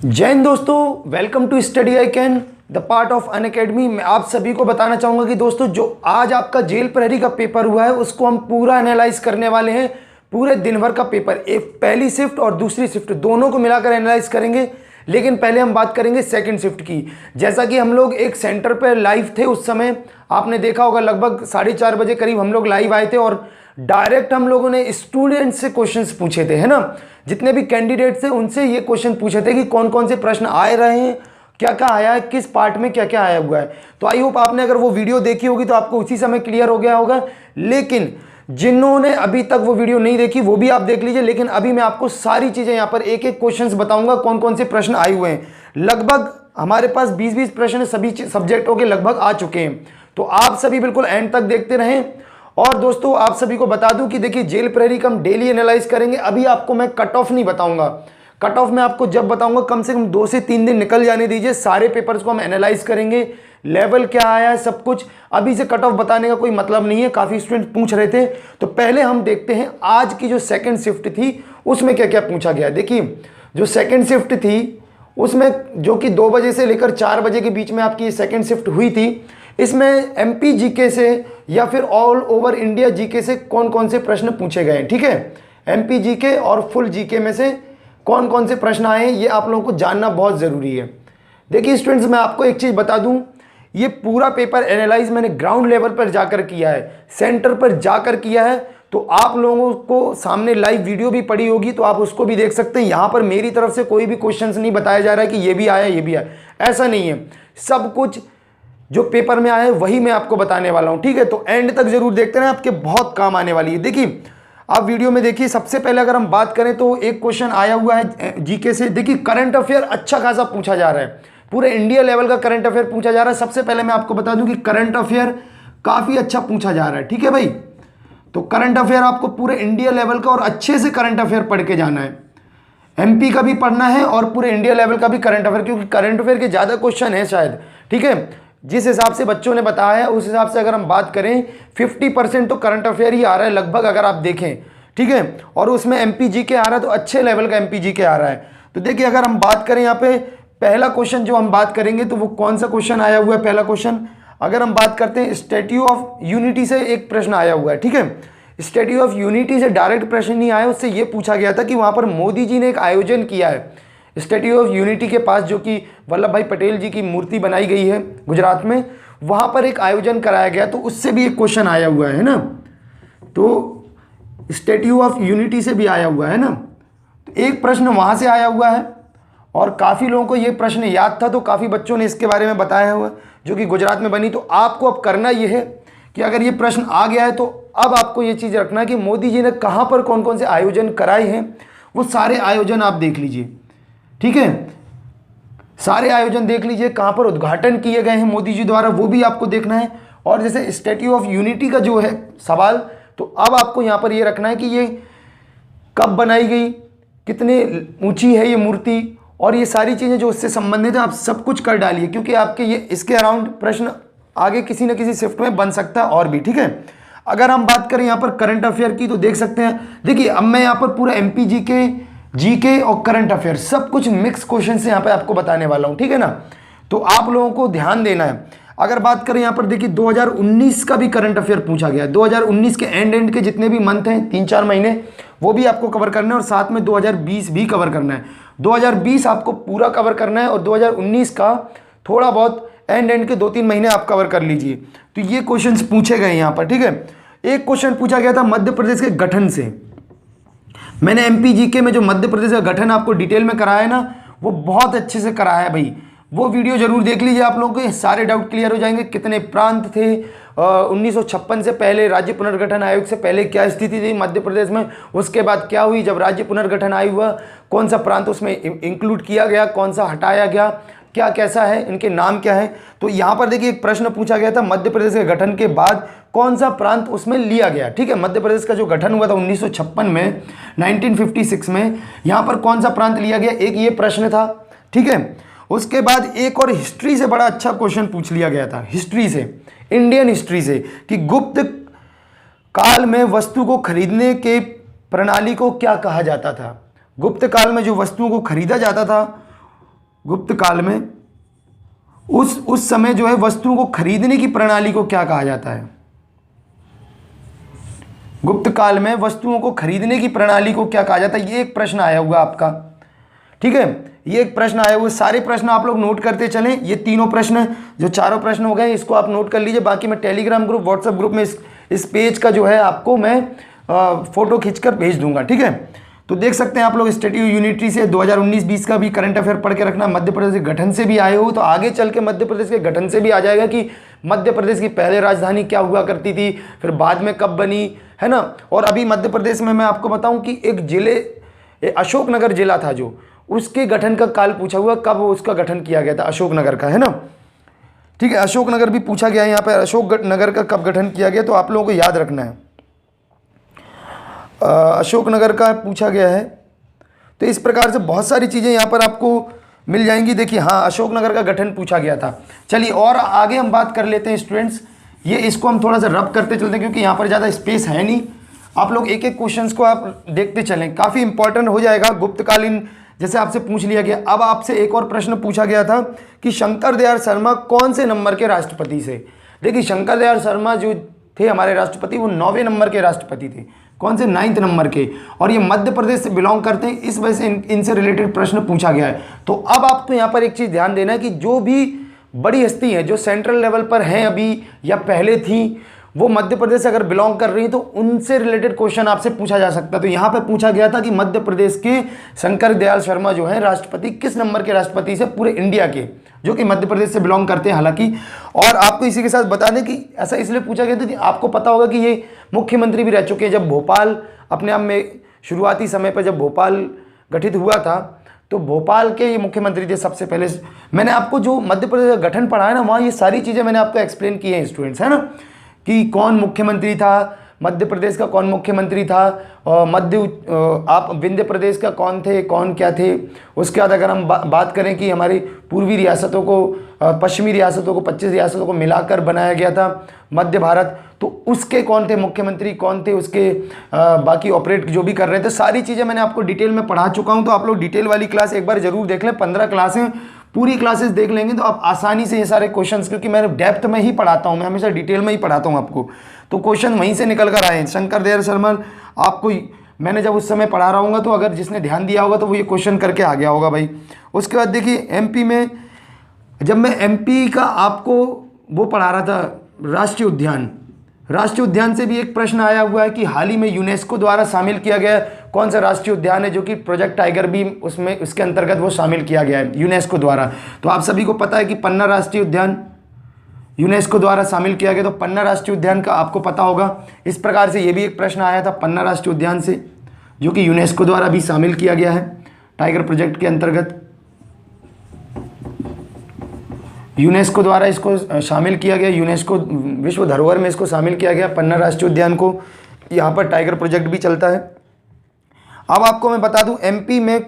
जय हिंद दोस्तों, welcome to Study I can the part of Unacademy. मैं आप सभी को बताना चाहूँगा कि दोस्तों जो आज आपका जेल प्रहरी का पेपर हुआ है उसको हम पूरा एनालाइज करने वाले हैं। पूरे दिन भर का पेपर, एक पहली शिफ्ट और दूसरी शिफ्ट दोनों को मिलाकर एनालाइज करेंगे। लेकिन पहले हम बात करेंगे सेकंड शिफ्ट की। जैसा कि हम लोग एक सेंटर पर लाइव थे, उस समय आपने देखा होगा लगभग 4:30 बजे करीब हम लोग लाइव आए थे और डायरेक्ट हम लोगों ने स्टूडेंट से क्वेश्चंस पूछे थे, है ना। जितने भी कैंडिडेट थे उनसे ये क्वेश्चन पूछे थे कि कौन कौन से प्रश्न आए रहे हैं, क्या क्या आया है, किस पार्ट में क्या क्या आया हुआ है। तो आई होप आपने अगर वो वीडियो देखी होगी तो आपको उसी समय क्लियर हो गया होगा। लेकिन जिन्होंने अभी तक वो वीडियो नहीं देखी वो भी आप देख लीजिए। लेकिन अभी मैं आपको सारी चीज़ें यहाँ पर एक एक क्वेश्चन बताऊंगा, कौन कौन से प्रश्न आए हुए हैं। लगभग हमारे पास 20-20 प्रश्न सभी सब्जेक्टों के लगभग आ चुके हैं। तो आप सभी बिल्कुल एंड तक देखते रहें। और दोस्तों आप सभी को बता दूं कि देखिए जेल प्रहरी का हम डेली एनालाइज करेंगे। अभी आपको मैं कट ऑफ नहीं बताऊंगा, कट ऑफ मैं आपको जब बताऊंगा कम से कम 2 से 3 दिन निकल जाने दीजिए। सारे पेपर्स को हम एनालाइज करेंगे, लेवल क्या आया है सब कुछ। अभी से कट ऑफ बताने का कोई मतलब नहीं है, काफ़ी स्टूडेंट पूछ रहे थे। तो पहले हम देखते हैं आज की जो सेकेंड शिफ्ट थी उसमें क्या क्या पूछा गया। देखिए जो सेकेंड शिफ्ट थी उसमें जो कि 2 बजे से लेकर 4 बजे के बीच में आपकी सेकेंड शिफ्ट हुई थी, इसमें एमपी जीके से या फिर ऑल ओवर इंडिया जीके से कौन कौन से प्रश्न पूछे गए, ठीक है। एमपी जीके और फुल जीके में से कौन कौन से प्रश्न आए हैं ये आप लोगों को जानना बहुत ज़रूरी है। देखिए स्टूडेंट्स, मैं आपको एक चीज़ बता दूं, ये पूरा पेपर एनालाइज मैंने ग्राउंड लेवल पर जाकर किया है, सेंटर पर जाकर किया है। तो आप लोगों को सामने लाइव वीडियो भी पड़ी होगी तो आप उसको भी देख सकते हैं। यहाँ पर मेरी तरफ से कोई भी क्वेश्चंस नहीं बताया जा रहा है कि ये भी आया ये भी आया, ऐसा नहीं है। सब कुछ जो पेपर में आया है वही मैं आपको बताने वाला हूँ, ठीक है। तो एंड तक जरूर देखते हैं, आपके बहुत काम आने वाली है। देखिए आप वीडियो में देखिए, सबसे पहले अगर हम बात करें तो एक क्वेश्चन आया हुआ है जीके से। देखिए करंट अफेयर अच्छा खासा पूछा जा रहा है, पूरे इंडिया लेवल का करंट अफेयर पूछा जा रहा है। सबसे पहले मैं आपको बता दूं कि करंट अफेयर काफ़ी अच्छा पूछा जा रहा है, ठीक है भाई। तो करंट अफेयर आपको पूरे इंडिया लेवल का और अच्छे से करंट अफेयर पढ़ के जाना है। एमपी का भी पढ़ना है और पूरे इंडिया लेवल का भी करंट अफेयर, क्योंकि करंट अफेयर के ज़्यादा क्वेश्चन है शायद, ठीक है। जिस हिसाब से बच्चों ने बताया है उस हिसाब से अगर हम बात करें 50% तो करंट अफेयर ही आ रहा है लगभग, अगर आप देखें, ठीक है। और उसमें एमपी जीके आ रहा है तो अच्छे लेवल का एमपी जीके आ रहा है। तो देखिए अगर हम बात करें यहाँ पे पहला क्वेश्चन जो हम बात करेंगे तो वो कौन सा क्वेश्चन आया हुआ है। पहला क्वेश्चन अगर हम बात करते हैं स्टैट्यू ऑफ यूनिटी से एक प्रश्न आया हुआ है, ठीक है। स्टैट्यू ऑफ यूनिटी से डायरेक्ट प्रश्न नहीं आया, उससे ये पूछा गया था कि वहाँ पर मोदी जी ने एक आयोजन किया है स्टैट्यू ऑफ यूनिटी के पास, जो कि वल्लभ भाई पटेल जी की मूर्ति बनाई गई है गुजरात में, वहाँ पर एक आयोजन कराया गया। तो उससे भी एक क्वेश्चन आया हुआ है ना। तो स्टैट्यू ऑफ यूनिटी से भी आया हुआ है ना। तो एक प्रश्न वहाँ से आया हुआ है और काफ़ी लोगों को ये प्रश्न याद था, तो काफ़ी बच्चों ने इसके बारे में बताया हुआ जो कि गुजरात में बनी। तो आपको अब करना ये है कि अगर ये प्रश्न आ गया है तो अब आपको ये चीज़ रखना है कि मोदी जी ने कहाँ पर कौन कौन से आयोजन कराए हैं, वो सारे आयोजन आप देख लीजिए, ठीक है। सारे आयोजन देख लीजिए, कहाँ पर उद्घाटन किए गए हैं मोदी जी द्वारा, वो भी आपको देखना है। और जैसे स्टैट्यू ऑफ यूनिटी का जो है सवाल, तो अब आपको यहाँ पर ये रखना है कि ये कब बनाई गई, कितने ऊंची है ये मूर्ति, और ये सारी चीज़ें जो उससे संबंधित है आप सब कुछ कर डालिए, क्योंकि आपके ये इसके अराउंड प्रश्न आगे किसी न किसी शिफ्ट में बन सकता है और भी, ठीक है। अगर हम बात करें यहाँ पर करंट अफेयर की तो देख सकते हैं। देखिए अब मैं यहाँ पर पूरा एमपी जीके और करंट अफेयर सब कुछ मिक्स क्वेश्चन से यहाँ पे आपको बताने वाला हूँ, ठीक है ना। तो आप लोगों को ध्यान देना है। अगर बात करें यहाँ पर देखिए 2019 का भी करंट अफेयर पूछा गया है। 2019 के एंड के जितने भी मंथ हैं 3-4 महीने, वो भी आपको कवर करना है और साथ में 2020 भी कवर करना है। 2020 आपको पूरा कवर करना है और 2019 का थोड़ा बहुत एंड के 2-3 महीने आप कवर कर लीजिए। तो ये क्वेश्चन पूछे गए यहाँ पर, ठीक है। एक क्वेश्चन पूछा गया था मध्य प्रदेश के गठन से। मैंने एमपी जीके में जो मध्य प्रदेश का गठन आपको डिटेल में कराया है ना, वो बहुत अच्छे से कराया है भाई। वो वीडियो जरूर देख लीजिए, आप लोगों के सारे डाउट क्लियर हो जाएंगे। कितने प्रांत थे, 1956 से पहले राज्य पुनर्गठन आयोग से पहले क्या स्थिति थी मध्य प्रदेश में, उसके बाद क्या हुई जब राज्य पुनर्गठन आयोग हुआ, कौन सा प्रांत उसमें इंक्लूड किया गया, कौन सा हटाया गया, क्या कैसा है, इनके नाम क्या है। तो यहाँ पर देखिए एक प्रश्न पूछा गया था मध्य प्रदेश के गठन के बाद कौन सा प्रांत उसमें लिया गया, ठीक है। मध्य प्रदेश का जो गठन हुआ था 1956 में, 1956 में, यहाँ पर कौन सा प्रांत लिया गया, एक ये प्रश्न था, ठीक है। उसके बाद एक और हिस्ट्री से बड़ा अच्छा क्वेश्चन पूछ लिया गया था, हिस्ट्री से, इंडियन हिस्ट्री से, कि गुप्त काल में वस्तु को खरीदने के प्रणाली को क्या कहा जाता था। गुप्त काल में जो वस्तुओं को खरीदा जाता था गुप्त काल में उस समय जो है वस्तुओं को खरीदने की प्रणाली को क्या कहा जाता है? गुप्त काल में वस्तुओं को खरीदने की प्रणाली को क्या कहा जाता है? ये एक प्रश्न आया हुआ आपका, ठीक है, ये एक प्रश्न आया हुआ। सारे प्रश्न आप लोग नोट करते चलें। ये तीनों प्रश्न जो चारों प्रश्न हो गए इसको आप नोट कर लीजिए। बाकी मैं टेलीग्राम ग्रुप, व्हाट्सएप ग्रुप में इस पेज का जो है आपको मैं फोटो खींचकर भेज दूंगा, ठीक है। तो देख सकते हैं आप लोग स्टडी यूनिटी से 2019-20 का भी करंट अफेयर पढ़ के रखना। मध्य प्रदेश के गठन से भी आए हो तो आगे चल के मध्य प्रदेश के गठन से भी आ जाएगा कि मध्य प्रदेश की पहले राजधानी क्या हुआ करती थी, फिर बाद में कब बनी, है ना। और अभी मध्य प्रदेश में मैं आपको बताऊं कि एक जिले, अशोकनगर जिला था जो, उसके गठन का काल पूछा हुआ, कब उसका गठन किया गया था अशोकनगर का, है ना। ठीक है, अशोकनगर भी पूछा गया है यहाँ पे, अशोकनगर का कब गठन किया गया, तो आप लोगों को याद रखना है। अशोकनगर का पूछा गया है। तो इस प्रकार से बहुत सारी चीज़ें यहाँ पर आपको मिल जाएंगी। देखिए, हाँ, अशोकनगर का गठन पूछा गया था। चलिए और आगे हम बात कर लेते हैं स्टूडेंट्स। ये इसको हम थोड़ा सा रब करते चलते हैं क्योंकि यहाँ पर ज़्यादा स्पेस है नहीं। आप लोग एक एक क्वेश्चंस को आप देखते चलें, काफ़ी इंपॉर्टेंट हो जाएगा। गुप्तकालीन जैसे आपसे पूछ लिया गया, अब आपसे एक और प्रश्न पूछा गया था कि शंकर दयाल शर्मा कौन से नंबर के राष्ट्रपति से। देखिए, शंकर दयाल शर्मा जो थे हमारे राष्ट्रपति, वो 9वें नंबर के राष्ट्रपति थे। कौन से? 9th नंबर के। और ये मध्य प्रदेश से बिलोंग करते हैं, इस वजह से इनसे रिलेटेड प्रश्न पूछा गया है। तो अब आपको यहाँ पर एक चीज़ ध्यान देना है कि जो भी बड़ी हस्ती है जो सेंट्रल लेवल पर हैं अभी या पहले थी, वो मध्य प्रदेश से अगर बिलोंग कर रही हैं तो उनसे रिलेटेड क्वेश्चन आपसे पूछा जा सकता है। तो यहाँ पे पूछा गया था कि मध्य प्रदेश के शंकर दयाल शर्मा जो हैं राष्ट्रपति, किस नंबर के राष्ट्रपति से पूरे इंडिया के, जो कि मध्य प्रदेश से बिलोंग करते हैं हालांकि। और आपको इसी के साथ बता दें कि ऐसा इसलिए पूछा गया था कि आपको पता होगा कि ये मुख्यमंत्री भी रह चुके हैं। जब भोपाल अपने आप में शुरुआती समय पर जब भोपाल गठित हुआ था तो भोपाल के ये मुख्यमंत्री थे सबसे पहले। मैंने आपको जो मध्य प्रदेश का गठन पढ़ा है ना, वहाँ ये सारी चीज़ें मैंने आपको एक्सप्लेन की हैं स्टूडेंट्स, है ना, कि कौन मुख्यमंत्री था मध्य प्रदेश का, कौन मुख्यमंत्री था, और आप विंध्य प्रदेश का कौन थे, कौन क्या थे। उसके बाद अगर हम बात करें कि हमारी पूर्वी रियासतों को, पश्चिमी रियासतों को, 25 रियासतों को मिलाकर बनाया गया था मध्य भारत, तो उसके कौन थे मुख्यमंत्री, कौन थे उसके बाकी ऑपरेट जो भी कर रहे थे, सारी चीज़ें मैंने आपको डिटेल में पढ़ा चुका हूँ। तो आप लोग डिटेल वाली क्लास एक बार जरूर देख लें। 15 क्लासें पूरी क्लासेस देख लेंगे तो आप आसानी से ये सारे क्वेश्चंस, क्योंकि मैं डेप्थ में ही पढ़ाता हूँ, मैं हमेशा डिटेल में ही पढ़ाता हूँ आपको, तो क्वेश्चन वहीं से निकल कर आए। शंकर दयाल शर्मा आपको मैंने जब उस समय पढ़ा रहा हूँ तो अगर जिसने ध्यान दिया होगा तो वो ये क्वेश्चन करके आ गया होगा भाई। उसके बाद देखिए, एमपी में जब मैं एमपी का आपको वो पढ़ा रहा था राष्ट्रीय उद्यान, राष्ट्रीय उद्यान से भी एक प्रश्न आया हुआ है कि हाल ही में यूनेस्को द्वारा शामिल किया गया कौन सा राष्ट्रीय उद्यान है, जो कि प्रोजेक्ट टाइगर भी उसमें उसके अंतर्गत वो शामिल किया गया है यूनेस्को द्वारा। तो आप सभी को पता है कि पन्ना राष्ट्रीय उद्यान यूनेस्को द्वारा शामिल किया गया, तो पन्ना राष्ट्रीय उद्यान का आपको पता होगा। इस प्रकार से ये भी एक प्रश्न आया था पन्ना राष्ट्रीय उद्यान से, जो कि यूनेस्को द्वारा भी शामिल किया गया है टाइगर प्रोजेक्ट के अंतर्गत। यूनेस्को द्वारा इसको शामिल किया गया, यूनेस्को विश्व धरोहर में इसको शामिल किया गया पन्ना राष्ट्रीय उद्यान को। यहाँ पर टाइगर प्रोजेक्ट भी चलता है। अब आपको मैं बता दूं, एमपी में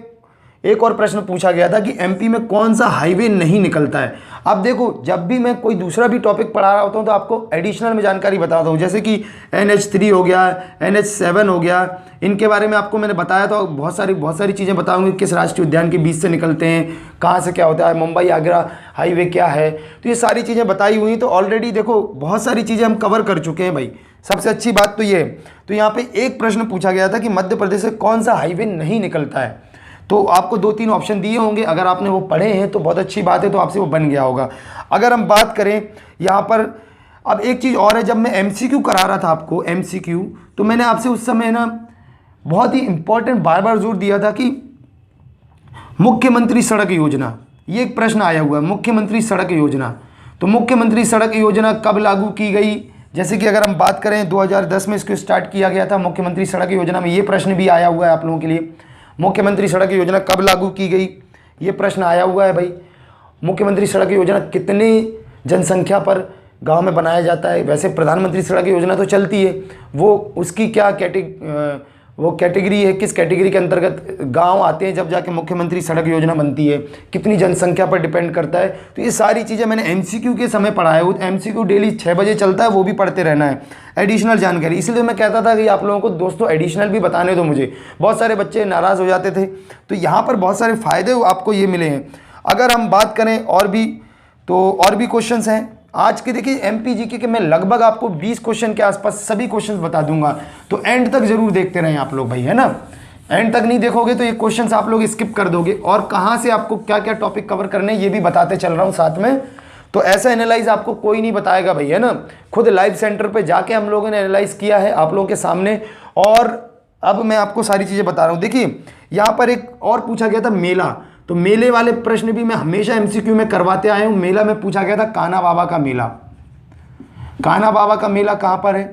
एक और प्रश्न पूछा गया था कि एमपी में कौन सा हाईवे नहीं निकलता है। अब देखो, जब भी मैं कोई दूसरा भी टॉपिक पढ़ा रहा होता हूँ तो आपको एडिशनल में जानकारी बताता हूँ, जैसे कि NH3 हो गया, NH7 हो गया, इनके बारे में आपको मैंने बताया तो बहुत सारी चीज़ें बताऊँगी, किस राष्ट्रीय उद्यान के बीच से निकलते हैं, कहाँ से क्या होता है, मुंबई आगरा हाईवे क्या है, तो ये सारी चीज़ें बताई हुई। तो ऑलरेडी देखो बहुत सारी चीज़ें हम कवर कर चुके हैं भाई। सबसे अच्छी बात तो ये है। तो यहाँ पे एक प्रश्न पूछा गया था कि मध्य प्रदेश से कौन सा हाईवे नहीं निकलता है, तो आपको 2-3 ऑप्शन दिए होंगे, अगर आपने वो पढ़े हैं तो बहुत अच्छी बात है, तो आपसे वो बन गया होगा। अगर हम बात करें यहाँ पर, अब एक चीज़ और है, जब मैं MCQ करा रहा था आपको MCQ, तो मैंने आपसे उस समय ना बहुत ही इंपॉर्टेंट बार बार जोर दिया था कि मुख्यमंत्री सड़क योजना, ये एक प्रश्न आया हुआ है, मुख्यमंत्री सड़क योजना। तो मुख्यमंत्री सड़क योजना कब लागू की गई, जैसे कि अगर हम बात करें 2010 में इसको स्टार्ट किया गया था मुख्यमंत्री सड़क योजना में। ये प्रश्न भी आया हुआ है आप लोगों के लिए, मुख्यमंत्री सड़क योजना कब लागू की गई, ये प्रश्न आया हुआ है भाई। मुख्यमंत्री सड़क योजना कितनी जनसंख्या पर गांव में बनाया जाता है। वैसे प्रधानमंत्री सड़क योजना तो चलती है, वो उसकी क्या कैटेगरी है, किस कैटेगरी के अंतर्गत गांव आते हैं जब जाके मुख्यमंत्री सड़क योजना बनती है, कितनी जनसंख्या पर डिपेंड करता है। तो ये सारी चीज़ें मैंने MCQ के समय पढ़ा है। वो MCQ डेली 6 बजे चलता है, वो भी पढ़ते रहना है, एडिशनल जानकारी। इसलिए मैं कहता था कि आप लोगों को दोस्तों एडिशनल भी बताने दो मुझे। बहुत सारे बच्चे नाराज़ हो जाते थे, तो यहाँ पर बहुत सारे फ़ायदे आपको ये मिले हैं। अगर हम बात करें और भी, तो और भी क्वेश्चंस हैं आज के। देखिए एमपीजीके के मैं लगभग आपको 20 क्वेश्चन के आसपास सभी क्वेश्चंस बता दूंगा, तो एंड तक जरूर देखते रहें आप लोग भाई, है ना। एंड तक नहीं देखोगे तो ये क्वेश्चंस आप लोग स्किप कर दोगे, और कहाँ से आपको क्या क्या टॉपिक कवर करने ये भी बताते चल रहा हूँ साथ में। तो ऐसा एनालाइज आपको कोई नहीं बताएगा भाई, है ना। खुद लाइव सेंटर पे जाके हम लोगों ने एनालाइज किया है आप लोगों के सामने, और अब मैं आपको सारी चीज़ें बता रहा हूँ। देखिए यहाँ पर एक और पूछा गया था मेला, तो मेले वाले प्रश्न भी मैं हमेशा एमसीक्यू में करवाते आया हूँ। मेला में पूछा गया था कान्हा बाबा का मेला। कान्हा बाबा का मेला कहाँ पर है,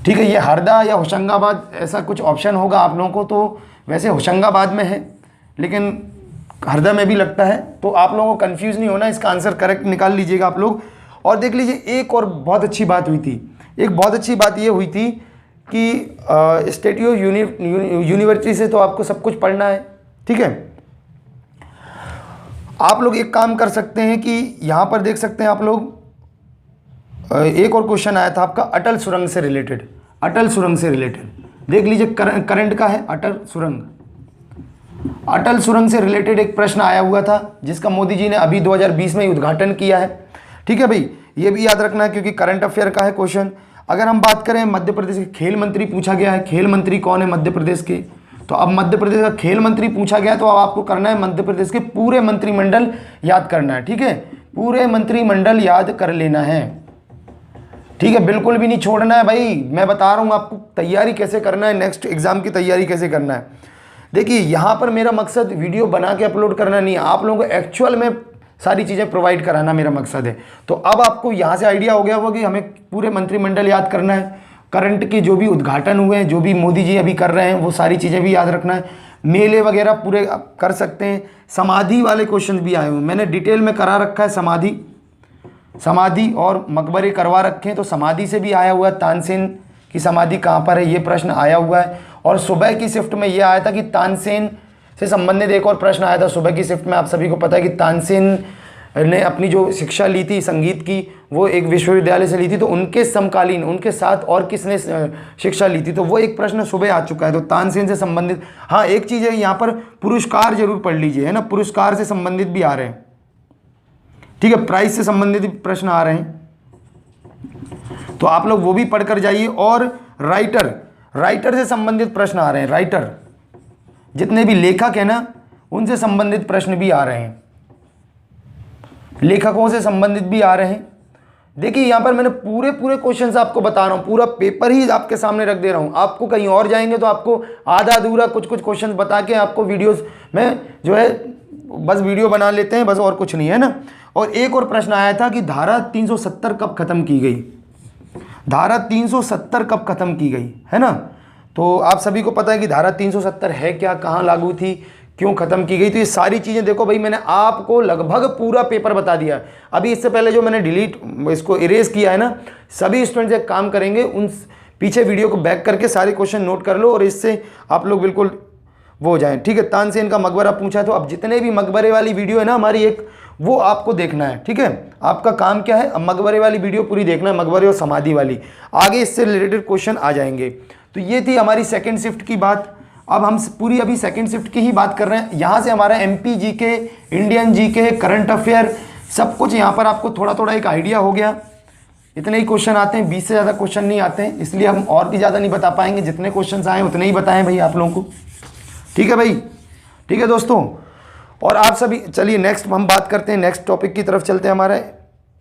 ठीक है, ये हरदा या होशंगाबाद ऐसा कुछ ऑप्शन होगा आप लोगों को। तो वैसे होशंगाबाद में है, लेकिन हरदा में भी लगता है, तो आप लोगों को कंफ्यूज नहीं होना, इसका आंसर करेक्ट निकाल लीजिएगा आप लोग। और देख लीजिए एक और बहुत अच्छी बात हुई थी, एक बहुत अच्छी बात ये हुई थी कि स्टेट्यू यूनिवर्सिटी से तो आपको सब कुछ पढ़ना है, ठीक है। आप लोग एक काम कर सकते हैं कि यहाँ पर देख सकते हैं आप लोग, एक और क्वेश्चन आया था आपका अटल सुरंग से रिलेटेड। अटल सुरंग से रिलेटेड देख लीजिए, करंट का है अटल सुरंग। अटल सुरंग से रिलेटेड एक प्रश्न आया हुआ था, जिसका मोदी जी ने अभी 2020 में उद्घाटन किया है, ठीक है भाई। ये भी याद रखना है क्योंकि करंट अफेयर का है क्वेश्चन। अगर हम बात करें मध्य प्रदेश के खेल मंत्री पूछा गया है, खेल मंत्री कौन है मध्य प्रदेश के, तो अब मध्य प्रदेश का खेल मंत्री पूछा गया, तो अब आपको करना है मध्य प्रदेश के पूरे मंत्रिमंडल याद करना है, ठीक है। पूरे मंत्रिमंडल याद कर लेना है, ठीक है, बिल्कुल भी नहीं छोड़ना है भाई। मैं बता रहा हूँ आपको तैयारी कैसे करना है, नेक्स्ट एग्जाम की तैयारी कैसे करना है। देखिए यहाँ पर मेरा मकसद वीडियो बना के अपलोड करना नहीं है, आप लोगों को एक्चुअल में सारी चीज़ें प्रोवाइड कराना मेरा मकसद है। तो अब आपको यहाँ से आइडिया हो गया होगा कि हमें पूरे मंत्रिमंडल याद करना है, करंट के जो भी उद्घाटन हुए हैं, जो भी मोदी जी अभी कर रहे हैं, वो सारी चीज़ें भी याद रखना है। मेले वगैरह पूरे आप कर सकते हैं। समाधि वाले क्वेश्चन भी आए हुए, मैंने डिटेल में करा रखा है। समाधि और मकबरे करवा रखे हैं, तो समाधि से भी आया हुआ है, तानसेन की समाधि कहाँ पर है ये प्रश्न आया हुआ है। और सुबह की शिफ्ट में ये आया था कि तानसेन से संबंधित एक और प्रश्न आया था सुबह की शिफ्ट में। आप सभी को पता है कि तानसेन ने अपनी जो शिक्षा ली थी संगीत की, वो एक विश्वविद्यालय से ली थी, तो उनके समकालीन उनके साथ और किसने शिक्षा ली थी, तो वो एक प्रश्न सुबह आ चुका है। तो तानसेन से संबंधित, हाँ एक चीज़ है यहाँ पर पुरस्कार जरूर पढ़ लीजिए, है ना, पुरस्कार से संबंधित भी आ रहे हैं, ठीक है, प्राइज से संबंधित प्रश्न आ रहे हैं, तो आप लोग वो भी पढ़कर जाइए। और राइटर से संबंधित प्रश्न आ रहे हैं, राइटर जितने भी लेखक है ना, उनसे संबंधित प्रश्न भी आ रहे हैं, लेखकों से संबंधित भी आ रहे हैं। देखिए यहाँ पर मैंने पूरे क्वेश्चंस आपको बता रहा हूँ, पूरा पेपर ही आपके सामने रख दे रहा हूँ। आपको कहीं और जाएंगे तो आपको आधा अधूरा कुछ क्वेश्चंस बता के आपको वीडियोस में जो है बस वीडियो बना लेते हैं, बस और कुछ नहीं है ना। और एक और प्रश्न आया था कि धारा 370 कब खत्म की गई, धारा 370 कब खत्म की गई, है ना। तो आप सभी को पता है कि धारा 370 है क्या, कहाँ लागू थी, क्यों खत्म की गई। तो ये सारी चीज़ें देखो भाई, मैंने आपको लगभग पूरा पेपर बता दिया। अभी इससे पहले जो मैंने इसको इरेज किया है ना, सभी स्टूडेंट्स एक काम करेंगे, उन पीछे वीडियो को बैक करके सारे क्वेश्चन नोट कर लो, और इससे आप लोग बिल्कुल वो हो जाएं, ठीक है। तानसेन का मकबरा पूछा है, तो अब जितने भी मकबरे वाली वीडियो है ना हमारी एक, वो आपको देखना है, ठीक है। आपका काम क्या है, अब मकबरे वाली वीडियो पूरी देखना है, मकबरे और समाधि वाली, आगे इससे रिलेटेड क्वेश्चन आ जाएंगे। तो ये थी हमारी सेकंड शिफ्ट की बात। अब हम पूरी अभी सेकंड शिफ्ट की ही बात कर रहे हैं। यहाँ से हमारा MP GK, Indian GK, current affair सब कुछ यहाँ पर आपको थोड़ा थोड़ा एक आइडिया हो गया। इतने ही क्वेश्चन आते हैं, 20 से ज़्यादा क्वेश्चन नहीं आते हैं, इसलिए हम और भी ज़्यादा नहीं बता पाएंगे। जितने क्वेश्चन आए उतने ही बताएं भाई आप लोगों को, ठीक है भाई, ठीक है दोस्तों। और आप सभी चलिए नेक्स्ट हम बात करते हैं, नेक्स्ट टॉपिक की तरफ चलते हैं हमारे।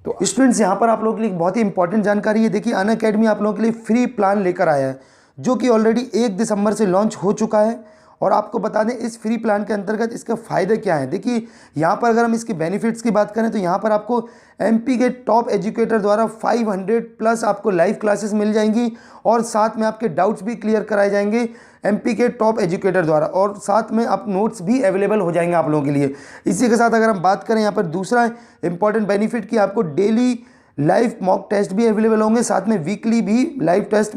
तो स्टूडेंट्स यहाँ पर आप लोगों के लिए बहुत ही इंपॉर्टेंट जानकारी है। देखिए अनअकैडमी आप लोगों के लिए फ्री प्लान लेकर आया है, जो कि ऑलरेडी 1 दिसंबर से लॉन्च हो चुका है। और आपको बता दें इस फ्री प्लान के अंतर्गत इसके फ़ायदे क्या हैं। देखिए यहाँ पर अगर हम इसके बेनिफिट्स की बात करें, तो यहाँ पर आपको एमपी के टॉप एजुकेटर द्वारा 500+ आपको लाइव क्लासेस मिल जाएंगी, और साथ में आपके डाउट्स भी क्लियर कराए जाएंगे एमपी के टॉप एजुकेटर द्वारा, और साथ में आप नोट्स भी अवेलेबल हो जाएंगे आप लोगों के लिए। इसी के साथ अगर हम बात करें यहाँ पर दूसरा इंपॉर्टेंट बेनिफिट कि आपको डेली लाइव मॉक टेस्ट भी अवेलेबल होंगे, साथ में वीकली भी लाइव टेस्ट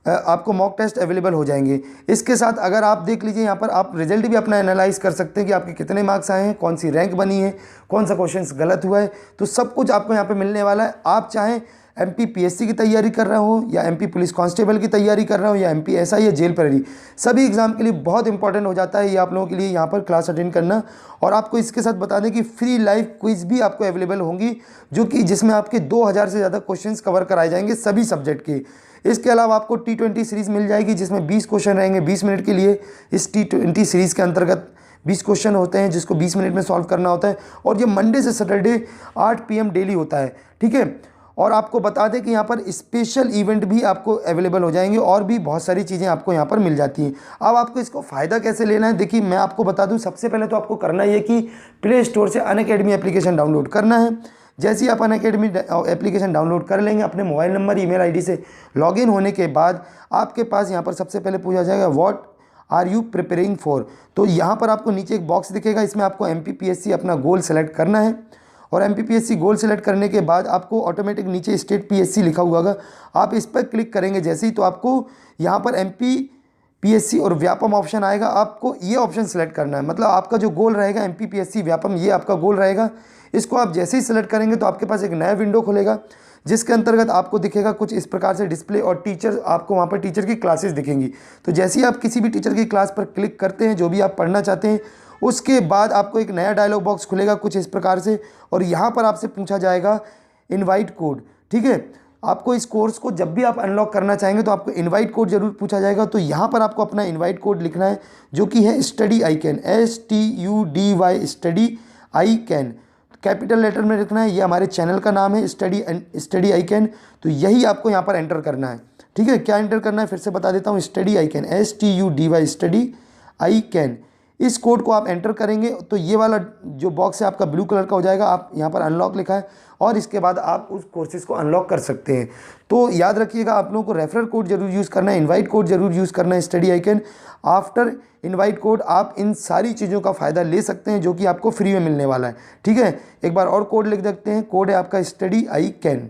आपको मॉक टेस्ट अवेलेबल हो जाएंगे। इसके साथ अगर आप देख लीजिए यहाँ पर आप रिजल्ट भी अपना एनालाइज कर सकते हैं कि आपके कितने मार्क्स आए हैं, कौन सी रैंक बनी है, कौन सा क्वेश्चन गलत हुआ है, तो सब कुछ आपको यहाँ पे मिलने वाला है। आप चाहें MP PSC की तैयारी कर रहा हो या MP पुलिस कांस्टेबल की तैयारी कर रहा हो या MP SI या जेल प्रहरी, सभी एग्जाम के लिए बहुत इंपॉर्टेंट हो जाता है ये आप लोगों के लिए यहाँ पर क्लास अटेंड करना। और आपको इसके साथ बता दें कि फ्री लाइव क्विज भी आपको अवेलेबल होंगी, जो कि जिसमें आपके 2000 से ज़्यादा क्वेश्चंस कवर कराए जाएंगे सभी सब्जेक्ट के। इसके अलावा आपको T20 सीरीज़ मिल जाएगी, जिसमें 20 क्वेश्चन रहेंगे 20 मिनट के लिए। इस T20 सीरीज़ के अंतर्गत 20 क्वेश्चन होते हैं जिसको 20 मिनट में सॉल्व करना होता है, और ये मंडे से सैटरडे 8 PM डेली होता है, ठीक है। और आपको बता दें कि यहाँ पर स्पेशल इवेंट भी आपको अवेलेबल हो जाएंगे और भी बहुत सारी चीज़ें आपको यहाँ पर मिल जाती हैं। अब आपको इसको फ़ायदा कैसे लेना है, देखिए मैं आपको बता दूँ, सबसे पहले तो आपको करना ये कि प्ले स्टोर से अनअकैडमी एप्लीकेशन डाउनलोड करना है। जैसे ही आप अनअकैडमी एप्लीकेशन डाउनलोड कर लेंगे, अपने मोबाइल नंबर ईमेल आईडी से लॉगिन होने के बाद आपके पास यहाँ पर सबसे पहले पूछा जाएगा what are you preparing for. तो यहाँ पर आपको नीचे एक बॉक्स दिखेगा, इसमें आपको MPPSC अपना गोल सेलेक्ट करना है। और MPPSC गोल सेलेक्ट करने के बाद आपको ऑटोमेटिक नीचे स्टेट PSC लिखा हुआ होगा, आप इस पर क्लिक करेंगे जैसे ही, तो आपको यहाँ पर MPPSC और व्यापम ऑप्शन आएगा। आपको ये ऑप्शन सेलेक्ट करना है, मतलब आपका जो गोल रहेगा MPPSC व्यापम, ये आपका गोल रहेगा। इसको आप जैसे ही सेलेक्ट करेंगे तो आपके पास एक नया विंडो खुलेगा, जिसके अंतर्गत आपको दिखेगा कुछ इस प्रकार से डिस्प्ले, और टीचर, आपको वहाँ पर टीचर की क्लासेस दिखेंगी। तो जैसे ही आप किसी भी टीचर की क्लास पर क्लिक करते हैं, जो भी आप पढ़ना चाहते हैं, उसके बाद आपको एक नया डायलॉग बॉक्स खुलेगा कुछ इस प्रकार से, और यहाँ पर आपसे पूछा जाएगा इनवाइट कोड, ठीक है। आपको इस कोर्स को जब भी आप अनलॉक करना चाहेंगे तो आपको इनवाइट कोड जरूर पूछा जाएगा। तो यहाँ पर आपको अपना इनवाइट कोड लिखना है, जो कि है Study I can, STUDY Study I can, capital letter में लिखना है। ये हमारे चैनल का नाम है स्टडी आई कैन, तो यही आपको यहाँ पर एंटर करना है, ठीक है। क्या एंटर करना है फिर से बता देता हूँ, study I can, STUDY Study I can. इस कोड को आप एंटर करेंगे तो ये वाला जो बॉक्स है आपका ब्लू कलर का हो जाएगा। आप यहाँ पर अनलॉक लिखा है, और इसके बाद आप उस कोर्सेज़ को अनलॉक कर सकते हैं। तो याद रखिएगा, आप लोगों को रेफरल कोड जरूर यूज़ करना है, इनवाइट कोड जरूर यूज़ करना है, Study I can. After invite code आप इन सारी चीज़ों का फ़ायदा ले सकते हैं, जो कि आपको फ्री में मिलने वाला है, ठीक है। एक बार और कोड लिख देते हैं, कोड है आपका study I can,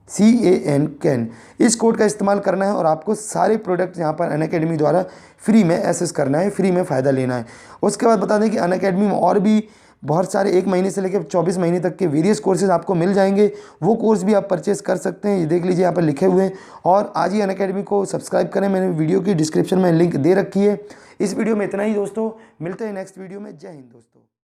CAN can. इस कोड का इस्तेमाल करना है और आपको सारे प्रोडक्ट यहाँ पर अनअकैडमी द्वारा फ्री में एक्सेस करना है, फ्री में फ़ायदा लेना है। उसके बाद बता दें कि अनअकैडमी में और भी बहुत सारे 1 महीने से लेकर 24 महीने तक के वेरियस कोर्सेज आपको मिल जाएंगे, वो कोर्स भी आप परचेस कर सकते हैं। ये देख लीजिए यहाँ पर लिखे हुए हैं, और आज ही अनअकैडमी को सब्सक्राइब करें, मैंने वीडियो की डिस्क्रिप्शन में लिंक दे रखी है। इस वीडियो में इतना ही दोस्तों, मिलते हैं नेक्स्ट वीडियो में। जय हिंद दोस्तों।